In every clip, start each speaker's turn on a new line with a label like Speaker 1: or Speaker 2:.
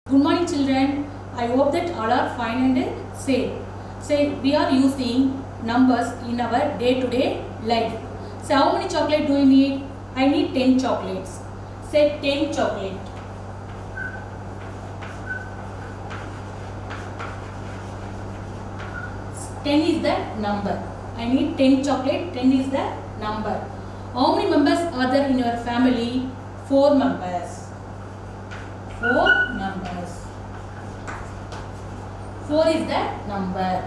Speaker 1: Good morning children. I hope that all are fine and safe. Say we are using numbers in our day-to-day life. So how many chocolate do you need? I need 10 chocolates. Say 10 chocolate. Ten is the number. I need 10 chocolate. 10 is the number. How many members are there in your family? 4 members. 4 numbers. 4 is the number.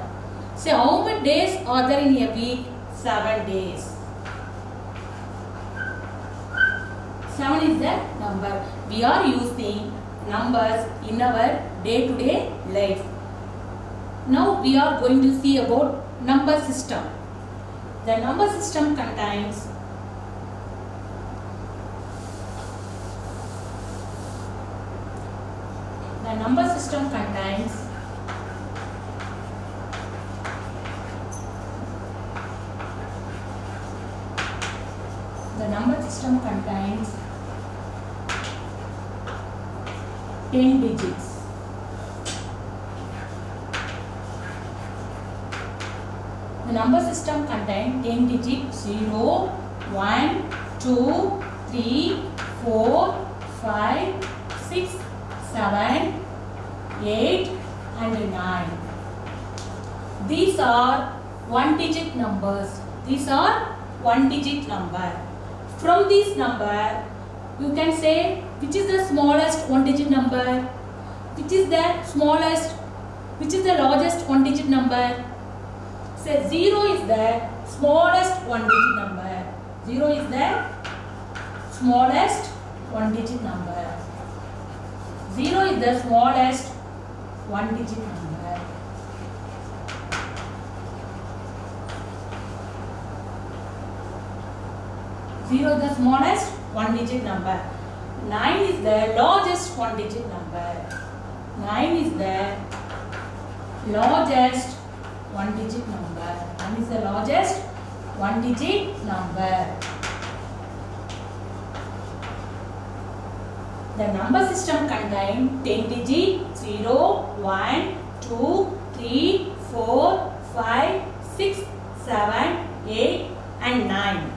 Speaker 1: Say how many days are there in a week? 7 days. 7 is the number. We are using numbers in our day-to-day life. Now we are going to see about number system. The number system contains the number system contains the number system contains 10 digits. The number system contains 10 digits 0, 1, 2, 3, 4, 5, 6, 7, 8 and 9. These are one digit numbers. These are one digit number. From this number you can say which is the smallest one digit number, which is the smallest, which is the largest one digit number. Say 0 is the smallest one digit number. 0 is the smallest one digit number. 0 is the smallest one digit number. 0 is the smallest one digit number. 9 is the largest one digit number. 9 is the largest one digit number. 9 is the largest one digit number. The number system contains 10 digits 0, 1, 2, 3, 4, 5, 6, 7, 8 and 9.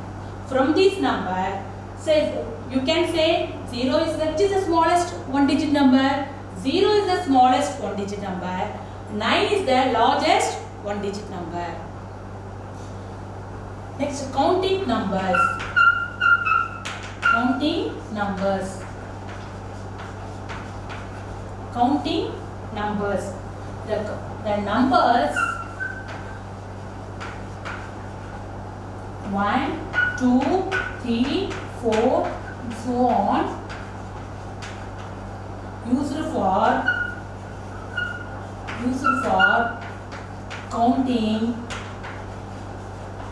Speaker 1: From this number, says you can say 0 is the, which is the smallest one digit number. 0 is the smallest one digit number. 9 is the largest one digit number. Next, counting numbers. Counting numbers. Counting numbers. The numbers 1, 2, 3, 4 and so on used for counting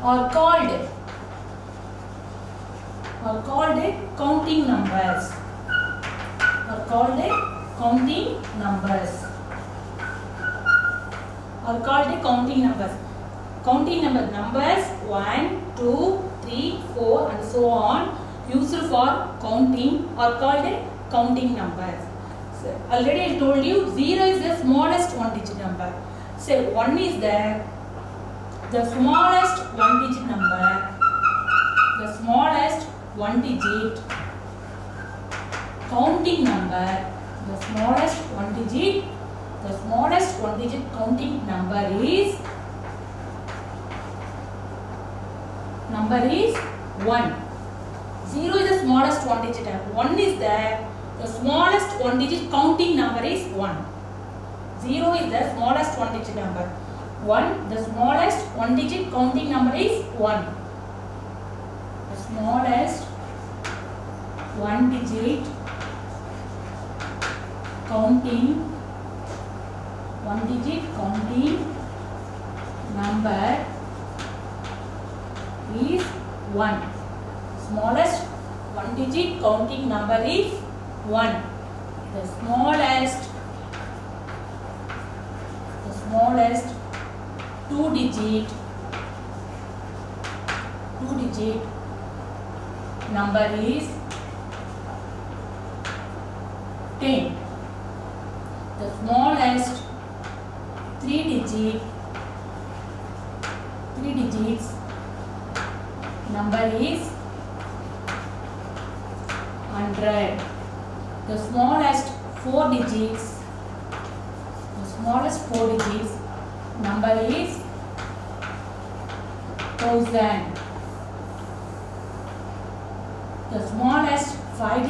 Speaker 1: are called counting numbers. Are called counting numbers. Are called counting numbers. Counting numbers 1, 2, 3, 4 and so on used for counting are called counting numbers. So, already I told you 0 is the smallest one digit number. Say 1 is the smallest one digit number. The smallest one digit counting number. The smallest one digit. The smallest one digit counting number is 1. 0 is the smallest one digit number. 1 is the smallest one digit counting number is 1. 0 is the smallest one digit number. 1, the smallest one digit counting number is 1. The smallest one digit counting number is 1. Smallest one digit counting number is 1. The smallest two digit number is 10. digits number is 100. The smallest 4 digits number is 1000. The smallest 5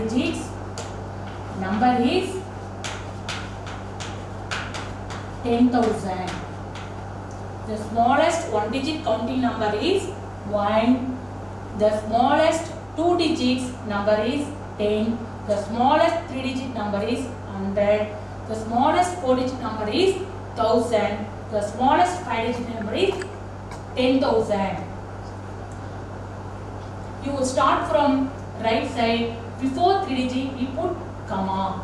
Speaker 1: digits number is 10,000. The smallest 1 digit counting number is 1. The smallest 2 digits number is 10. The smallest 3 digit number is 100. The smallest 4 digit number is 1000. The smallest 5 digit number is 10,000. You will start from right side. Before 3 digit we put comma.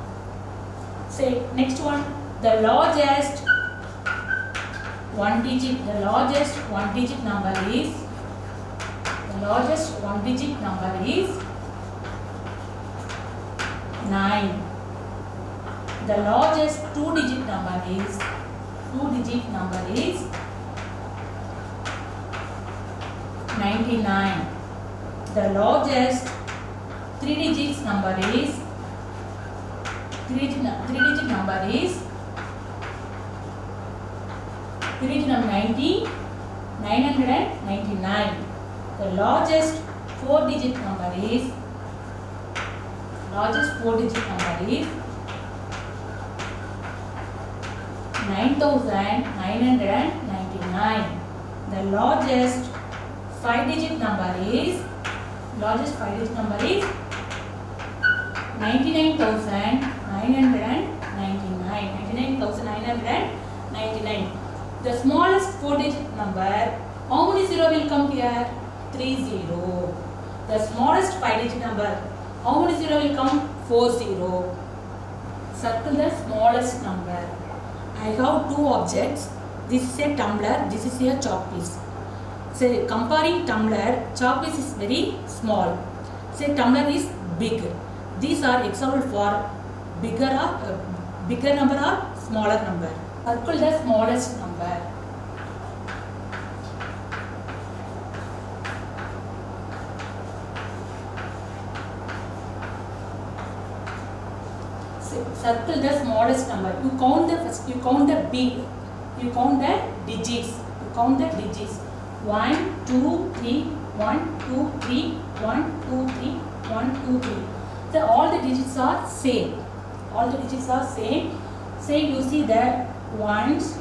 Speaker 1: Say next one. The largest 1 digit number is 9. The largest 2 digit number is 99. The largest 3 digits number is 999. The largest 4 digit number is 9,999. The largest 5 digit number is 99,999. The smallest 4 digit number, how many zero will come here? 30. The smallest 5 digit number, how many zero will come? 40. Circle the smallest number. I have 2 objects. This is a tumbler, this is a chalk piece. Say comparing tumbler, chalk piece is very small. Say tumbler is big. These are example for bigger number or smaller number. Circle the smallest number. Circle the smallest number. You count the digits. 1, 2, 3, 1, 2, 3, 1, 2, 3, 1, 2, 3. So all the digits are same. Say you see the ones,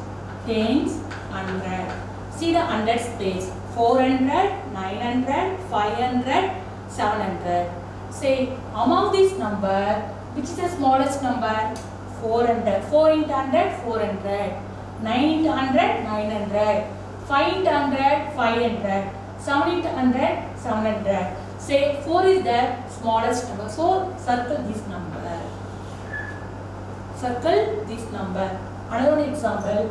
Speaker 1: tens, 100. See the hundreds place. 400, 900, 500, 700. Say among this number, which is the smallest number? 400. 4 into 100, 400. 9 into 100, 900. 5 into 100, 500. 7 into 100, 700. Say 4 is the smallest number. So circle this number. Another example.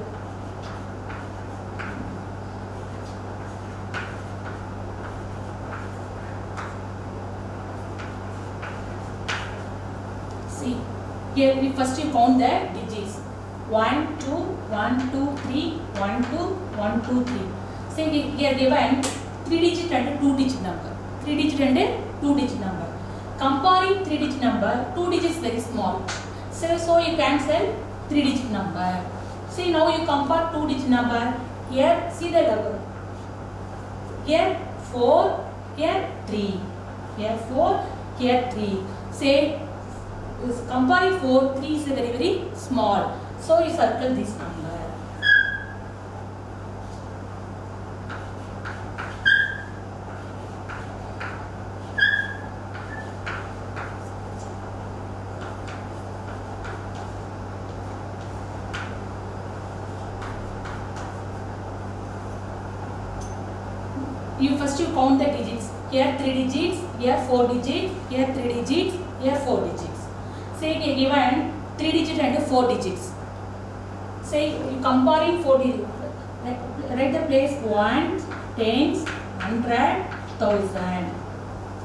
Speaker 1: See, here we first you count the digits. 1, 2, 1, 2, 3, 1, 2, 1, 2, 3. Say here given 3 digit and 2 digit number. 3 digit and 2 digit number. Comparing 3 digit number, 2 digits very small. So you cancel 3 digit number. See now you compare 2 digit number. Here see the level. Here 4, here 3. Here 4, here 3. Say comparing 4, 3 is very very small. So you circle this number. First you count the digits. Here 3 digits, here 4 digits, here 3 digits, here 4 digits. Say given 3 digits and 4 digits. Say you comparing 4 digits. Write the place 1, 10, 100, 1000.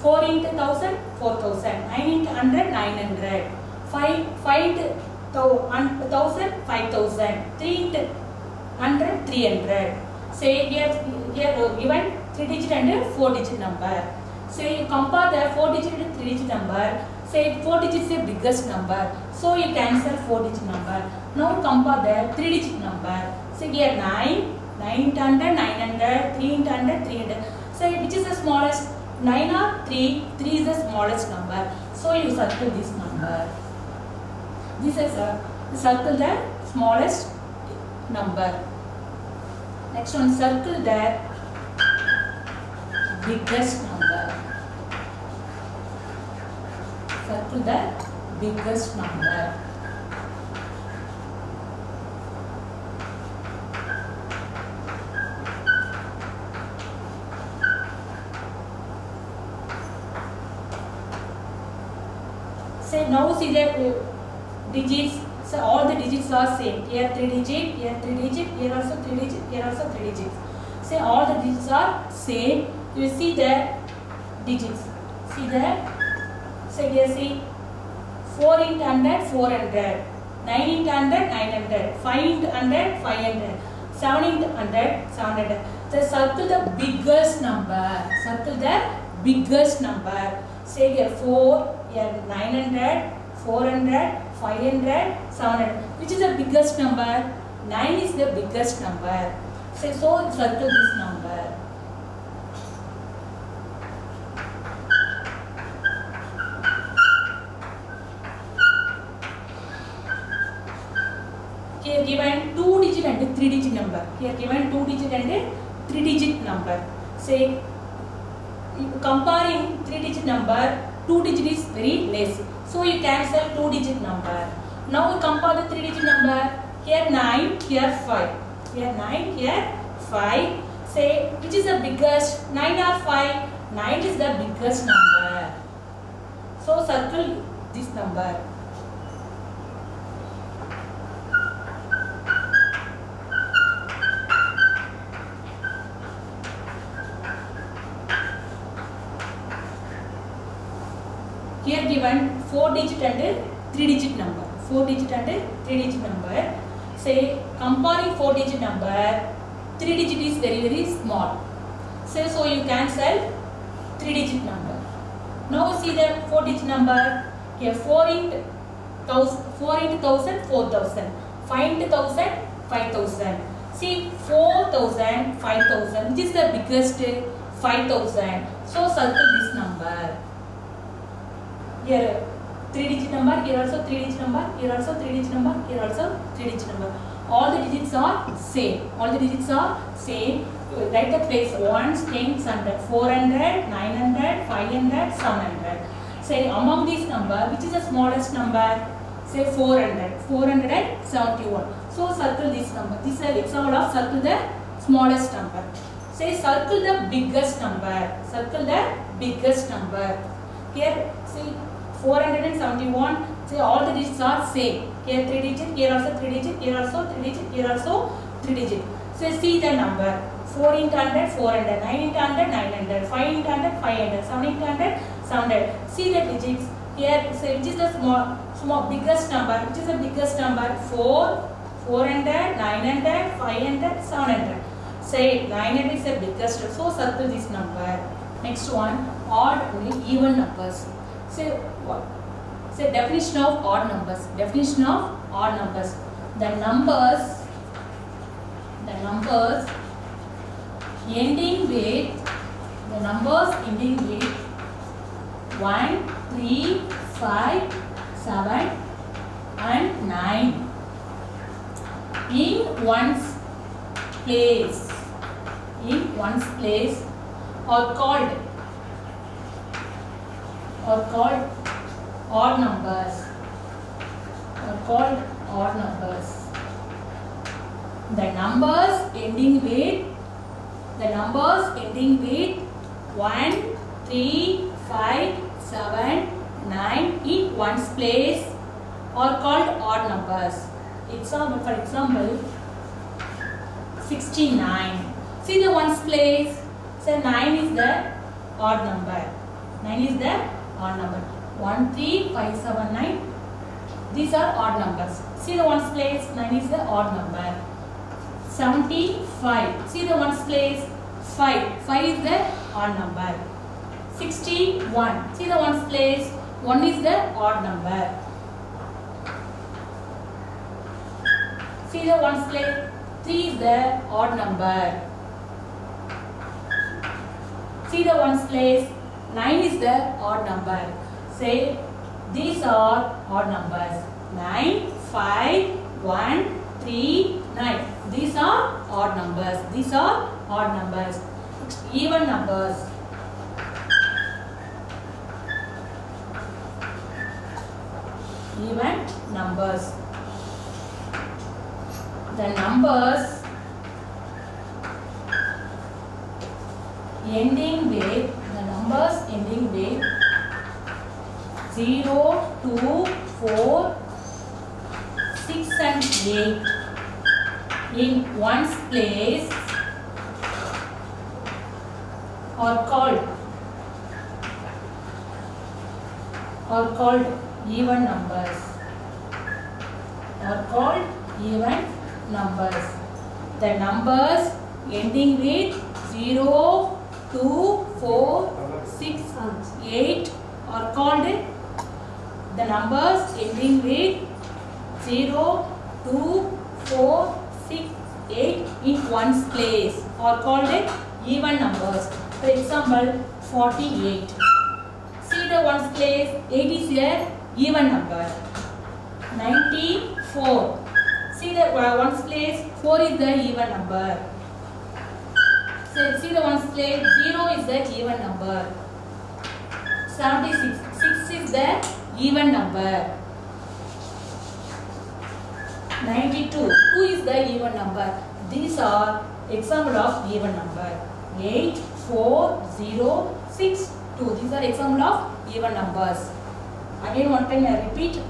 Speaker 1: 4 into 1000, 4000. 9 into 100, 900. 5 into 1000, 5000. 300, 300. Say here given 3-digit and 4-digit number. Say you compare the 4-digit and 3-digit number. Say 4 digits is the biggest number. So you cancel 4-digit number. Now compare the 3-digit number. Say here 9, 900, 900, 300, 300. Say which is the smallest? 9 or 3? 3 is the smallest number. So you circle this number. This is circle the smallest number. Next one, circle the biggest number. Circle the biggest number. Say now see the digits. So all the digits are same. Here 3-digit, here 3-digit, here also 3-digit, here also 3-digit. Say all the digits are same. You see the digits. See the. Say here see 4 into 100, 400. 9 into 100, 900. 5 into 100, 500. 7 into 100, 700. So circle the biggest number. Circle the biggest number. Say here 4, here 900, 400, 500, 700. Which is the biggest number? 9 is the biggest number. So circle this number. Here given 2-digit and 3-digit number. Here given 2-digit and 3-digit number. Say comparing 3-digit number, 2-digit is very less. So you cancel 2-digit number. Now we compare the 3-digit number. Here 9, here 5. Here 9, here 5. Say which is the biggest? 9 or 5? 9 is the biggest number. So circle this number. Here given 4-digit and 3-digit number. 4-digit and 3-digit number. Say comparing 4-digit number, 3-digit is very small. So you cancel 3-digit number. Now see the 4-digit number. Here 4 into 1000, 4000. 5 into 1000, 5000. See 4000, 5000. Which is the biggest? 5000. So circle this number. Here 3-digit number, here also 3-digit number, here also 3-digit number, here also 3-digit number. All the digits are same. All the digits are same. Write the place 1s, 10s, 100, 400, 900, 500, 700. Say among these number, which is the smallest number? Say 400, 471. So circle this number. This is an example of circle the smallest number. Say circle the biggest number. Circle the biggest number. Here see 471. Say all the digits are same. Here 3-digit, here also 3-digit, here also 3-digit, here also 3-digit. So see the number. 4 into 100, 400. 9 into 100, 900. 5 into 100, 500. 7 into 100, 700. See the digits. Here say which is the small biggest number. Which is the biggest number? 4, 400, 900, 500, 700. Say 900 is the biggest. So circle this number. Next one, odd and even numbers. Say what? Say definition of odd numbers. Definition of odd numbers. The numbers ending with 1, 3, 5, 7 and 9 in one's place are called odd numbers. The numbers ending with 1, 3, 5, 7, 9 in one's place are called odd numbers. For example, 69. See the ones place. So 9 is the odd number. 9 is the odd number. 1, 3, 5, 7, 9. These are odd numbers. See the ones place. 9 is the odd number. 75. See the ones place. 5. 5 is the odd number. 61. See the ones place. 1 is the odd number. See the ones place. 3 is the odd number. See the ones place. 9 is the odd number. Say these are odd numbers. 9, 5, 1, 3, 9. These are odd numbers. These are odd numbers. Even numbers. Even numbers. The numbers ending with 0, 2, 4, 6 and 8 in ones place are called even numbers. The numbers ending with 0, 2, 4, 6, 8 are called the numbers ending with 0, 2, 4, 6, 8 in ones place are called even numbers. For example, 48. See the ones place. 8 is a even number. 94. See the ones place. 4 is the even number. See the ones place. 0 is the even number. 76. 6 is the even number. 92. 2 is the even number. These are example of even number. 8, 4, 0, 6, 2. These are example of even numbers. Again one time I repeat.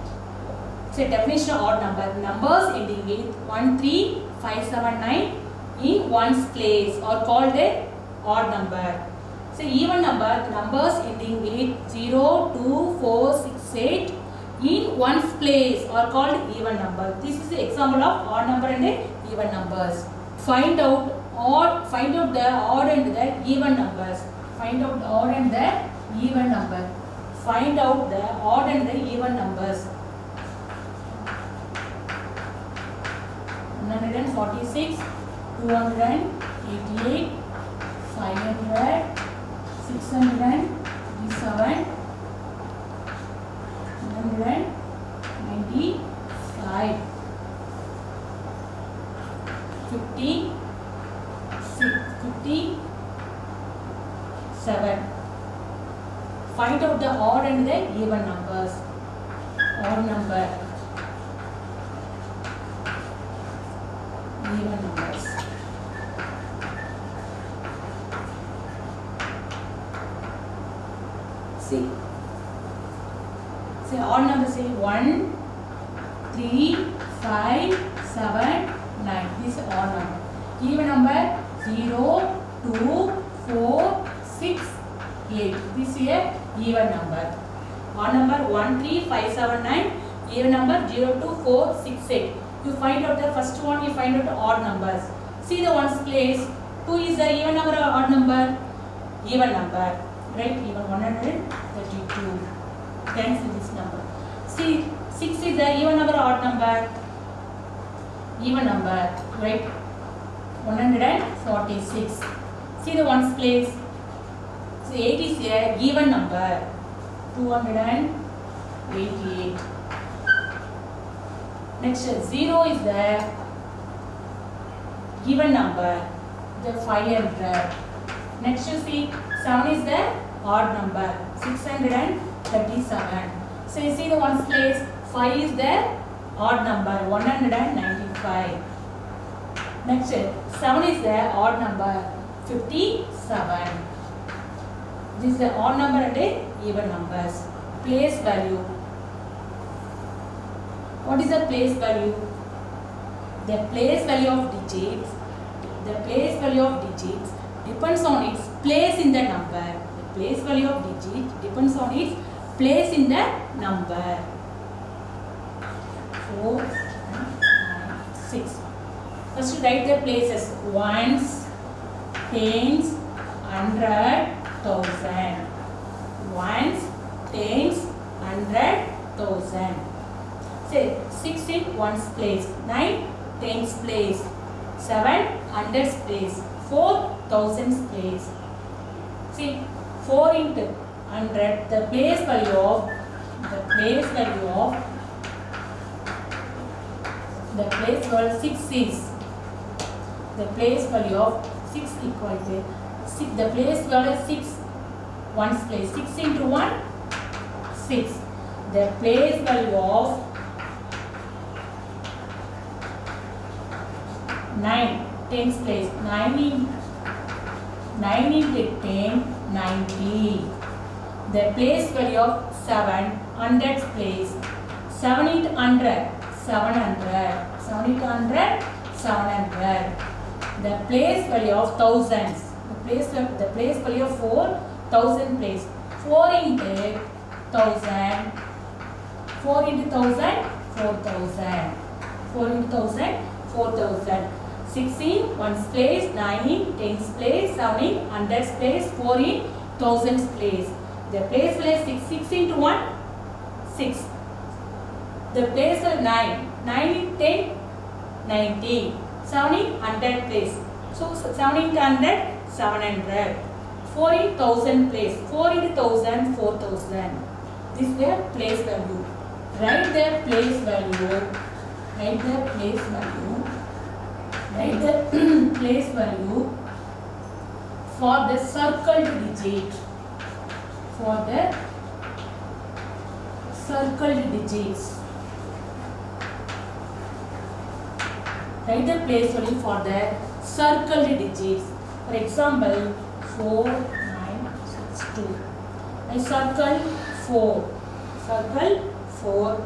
Speaker 1: Say definition of odd number. Numbers ending with 1, 3, 5, 7, 9 in ones place are called a odd number. So even number, numbers ending with 0, 2, 4, 6, 8 in ones place are called even number. This is the example of odd number and even numbers. Find out the odd and the even numbers. Find out the odd and the even number. Find out the odd and the even numbers. 146, 288, 500, 637, 195, 50, 57. Find out the odd and the even numbers. Odd number. Even numbers. See. Say odd numbers. Say 1, 3, 5, 7, 9. This is odd number. Even number 0, 2, 4, 6, 8. This is a even number. Odd number 1, 3, 5, 7, 9. Even number 0, 2, 4, 6, 8. You find out the first one, you find out the odd numbers. See the ones place. 2 is the even number or odd number? Even number. Right? Even 132. Cancel this number. See, 6 is the even number or odd number? Even number. Right? 146. See the ones place. So 8 is a even number. 288. Next, 0 is the given number, the 500. Next, you see 7 is the odd number, 637. So you see the ones place. 5 is the odd number, 195. Next, 7 is the odd number, 57. This is the odd number and the even numbers. Place value. What is the place value? The place value of digits. The place value of digits depends on its place in the number. The place value of digit depends on its place in the number. 4 and 9, 6. First write the places. Ones, tens, hundred, thousand. Ones, tens, hundred, thousand. Say 6 in ones place, 9 tens place, 7 hundreds place, 4 thousands place. See 4 into 100, the place value of 6 is, the place value of 6 equal to 6, the place value of 6 ones place, 6 into 1 6, the place value of 9 tens place, 9 into 10 90, the place value of 7 hundreds place, 7 into 100 700, 7 into 100 700, the place value of thousands, the place value of 4 thousand place, 4 into 1000, 4 into 1000 4000, 4 into 1000 4000, 6 in ones place, 9 in tens place, 7 in hundreds place, 4 in thousands place. The place value is 6 into 1 6. The place of 9 in 10 90, 7 in 100 place. So 7 into 100 700, 4 in 1000 place, 4 into 1000 4000. This is their place value. Write their place value. Write the place value. Write the place value for the circled digit. For the circled digits. Write the place value for the circled digits. For example, 4 9 6 2. I circle 4. Circle 4.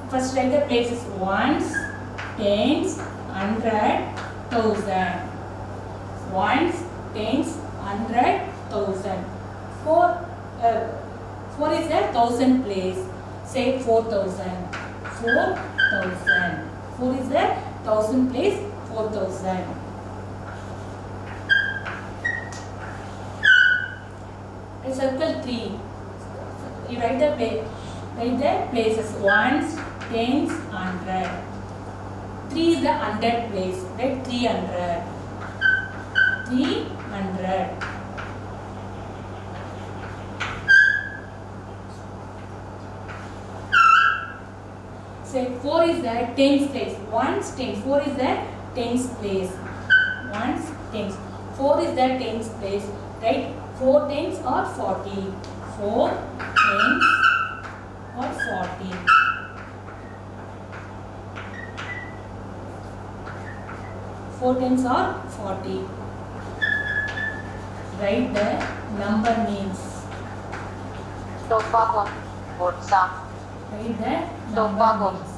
Speaker 1: First write the places ones, tens, hundred, thousand. Ones, tens, hundred, thousand. 4 is a thousand place. Say 4000. 4000. 4 is a thousand place. 4000. I circle 3. You write the places ones, tens, hundred. 3 is the hundred place. Write 300. 300. Say 4 is the tens place. Ones, tens. 4 is the tens place. Ones, tens. 4 is the tens place. Right? 4 tens or 40. 4 tens or 40. 4 tens or 40. Write the number names.
Speaker 2: Topagon, Borsa.
Speaker 1: Write the number names.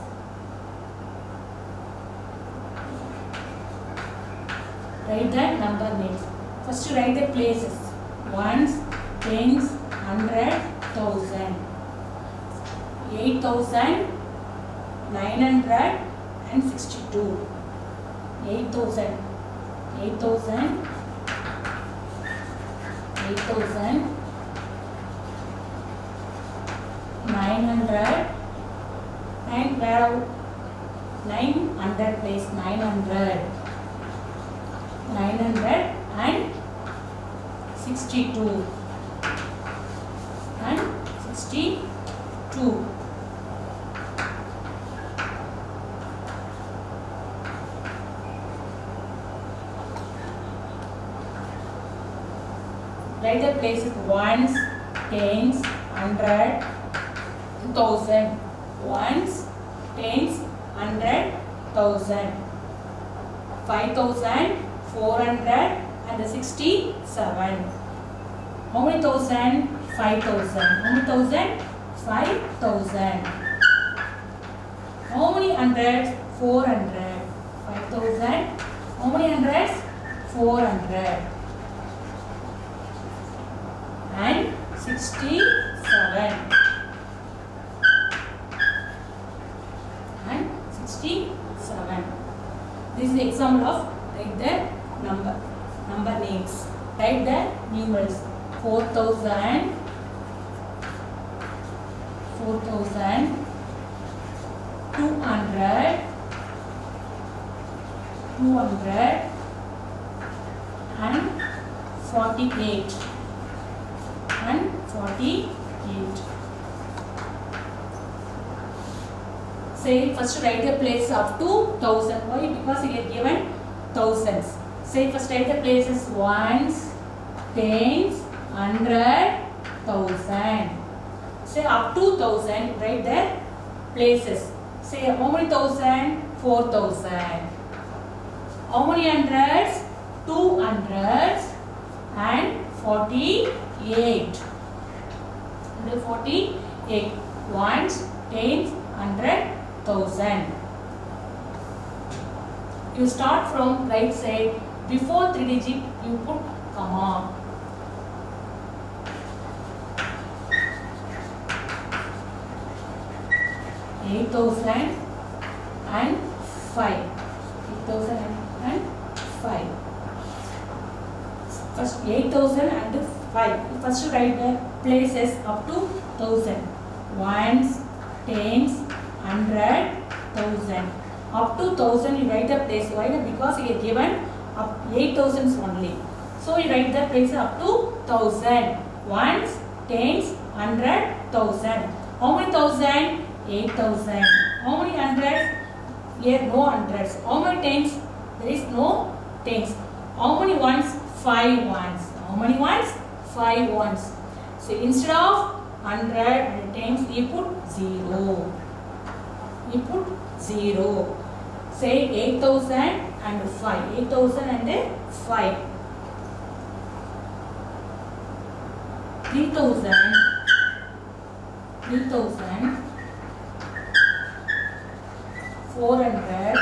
Speaker 1: Write the number names. First write the places. Ones, tens, hundred, thousand. 8,962. 8,000. 8,000. 8,000. 900. And where 900 place 900. 900 and 62 and 62. Write the places ones, tens, hundred, thousand. Ones, tens, hundred, thousand. 5,400 and 67. How many thousand? 5,000. How many thousand? 5,000. How many hundreds? 400. 5,000. How many hundreds? 400. And 67. And 7. This is the example of write the number names. Write the numerals. 4,000, 4,200 and 48 and 48. Say first write the place up to 1000. Why? Because you get given thousands. Say first write the places ones, tens, 100, 1000. Say up to 1000. Write the places. Say how many thousand? 4,000. How many hundreds? 200s and 48. And 48. Ones, tens, 100, 1000. You start from right side. Before 3 digit, you put comma. $8,005. First 8,005. First write the places up to 1000. Ones, tens, 100, 1000. Up to 1000 you write the place. Why? Because you are given up 8,000s only. So you write the place up to 1000. Ones, tens, 100, 1000. How many thousand? 8,000. How many hundreds? Here no hundreds. How many tens? There is no tens. How many ones? 5 ones. How many ones? 5 ones. So instead of 100 and tens, you put 0. You put 0. Say 8,000 and 5. 8,000 and 5. 3,000. 3,000. 400.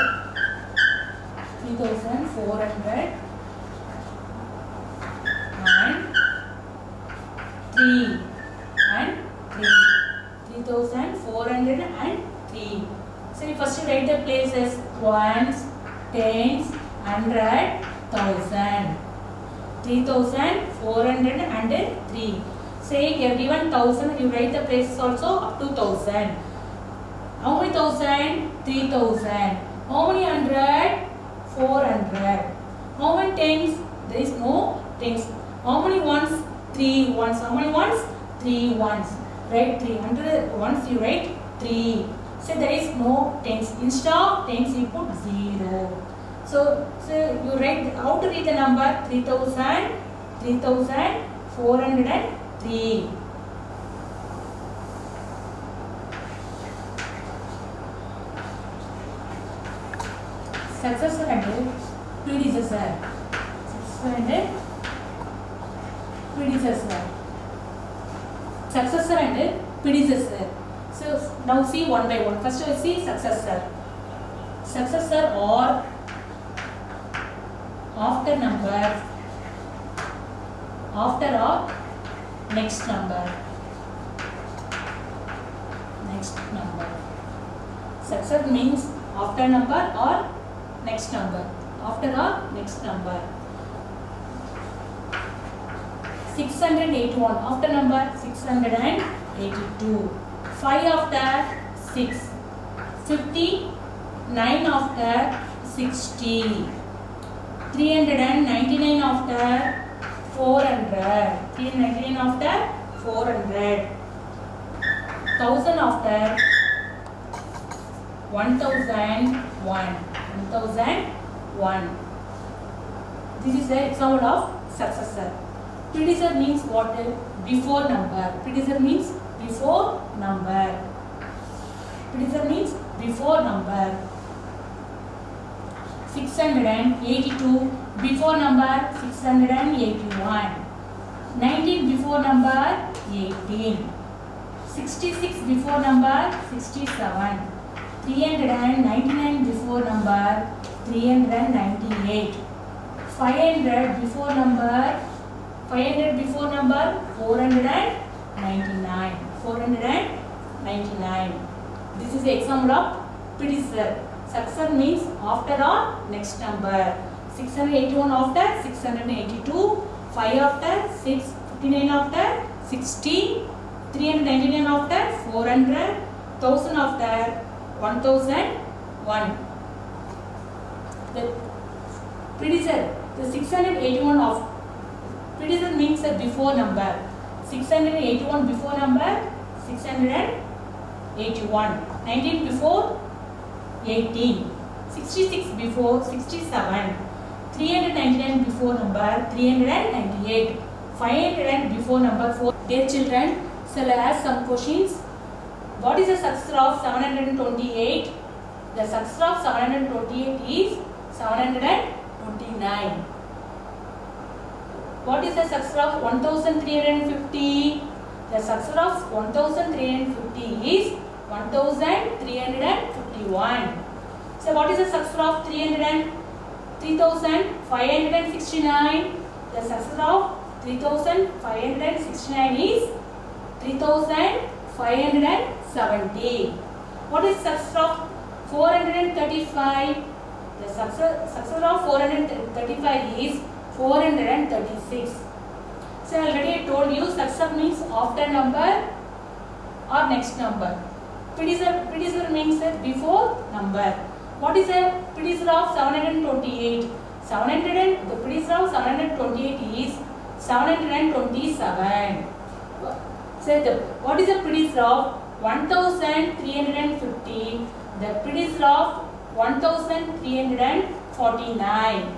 Speaker 1: 3,400. And 3. And 3. 3,403. So first you write the places ones, tens, 100, 1000. 3,403. Say you have given 1000, you write the places also up to 1000. How many thousand? 3,000. How many hundred? 400. How many tens? There is no tens. How many ones? 3 ones. How many ones? 3 ones. Write 3. Under ones you write 3. So there is no tens. Instead of tens you put 0. So you write how to read the number 3,000, 3,403. Successor and predecessor. Successor and predecessor. Successor and predecessor. So now see one by one. First we see successor. Successor or after number, after or next number. Next number. Successor means after number or next number. After or next number. 681. After number 682. 5 after 6. 59 after 60. 399 after 400. 399 after 400. 1000 after 1001. 1001. This is the example of successor. Predecessor means what? Before number. Predecessor means before number. Predecessor means before number. 682 before number 681. 19 before number 18. 66 before number 67. 399 before number 398. 500 before number 499. 499. This is the example of predecessor. Successor means after or next number. 681 after 682, 5 after 6, 59 after 60, 399 after 400, 1000 after 1001. The predecessor, the 681 of predecessor means a before number. 681 before number 681. 19 before 18. 66 before 67. 399 before number 398. 500 before number 4. Dear children, shall I ask some questions? What is the successor of 728? The successor of 728 is 729. What is the successor of 1350? The successor of 1350 is 1351. So what is the successor of 3569? The successor of 3569 is 3570. What is the successor of 435? The successor of 435 is 436. So already I told you successor means after number or next number. Predecessor means before number. What is the predecessor of 728? The predecessor of 728 is 727. So what is the predecessor of 1350? The predecessor of 1349.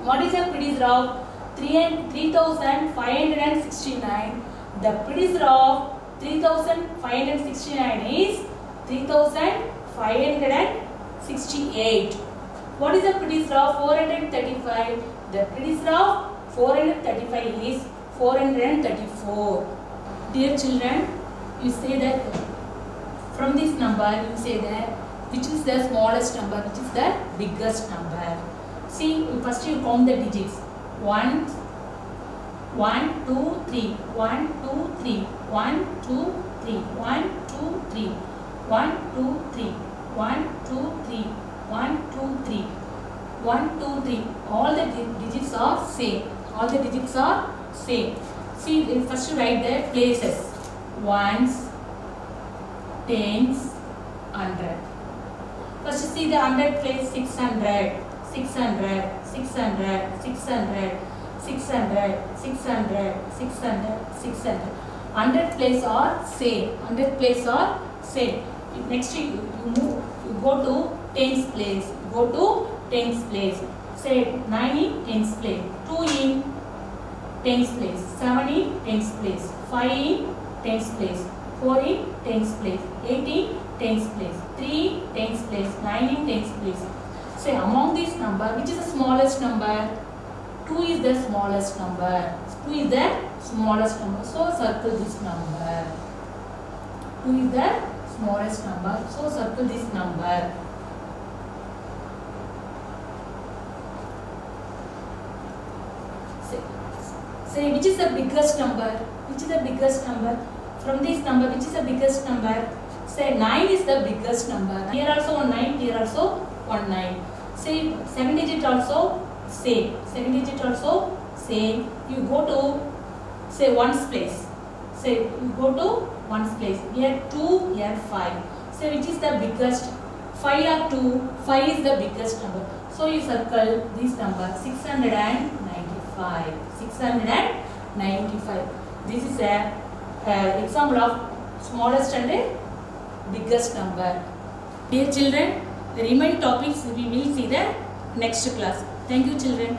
Speaker 1: What is the predecessor of 3569? The predecessor of 3569 is 3568. What is the predecessor of 435? The predecessor of 435 is 434. Dear children, you say that from this number you say that which is the smallest number, which is the biggest number. See, first you count the digits. 1, 1, 2, 3, 1, 2, 3, 1, 2, 3, 1, 2, 3, 1, 2, 3, 1, 2, 3, 1, 2, 3, 1, 2, 3. All the digits are same. All the digits are same. See, first you write the places. Ones, tens, 100. First see the 100 place. 600, 600, 600, 600, 600, 600, 600, 600. 100 place are same. 100 place are same. Next you move. You go to tens place. Go to tens place. Say 9 in tens place. 2 in tens place. 7 in tens place. 5 in tens place. 4 in tens place. 8 in tens place. 3 in tens place. 9 in tens place. Say among this number, which is the smallest number? 2 is the smallest number. 2 is the smallest number. So circle this number. 2 is the smallest number. So circle this number. Say which is the biggest number? Which is the biggest number? From this number, which is the biggest number? Say 9 is the biggest number. Here also one 9, here also one 9. Say 7 digit also same. 7 digit also same. You go to say ones place. Say you go to ones place. Here 2, here 5. Say which is the biggest? 5 or 2? 5 is the biggest number. So you circle this number 695. 695. This is a example of smallest and biggest number. Dear children, the remaining topics we will see the next class. Thank you children.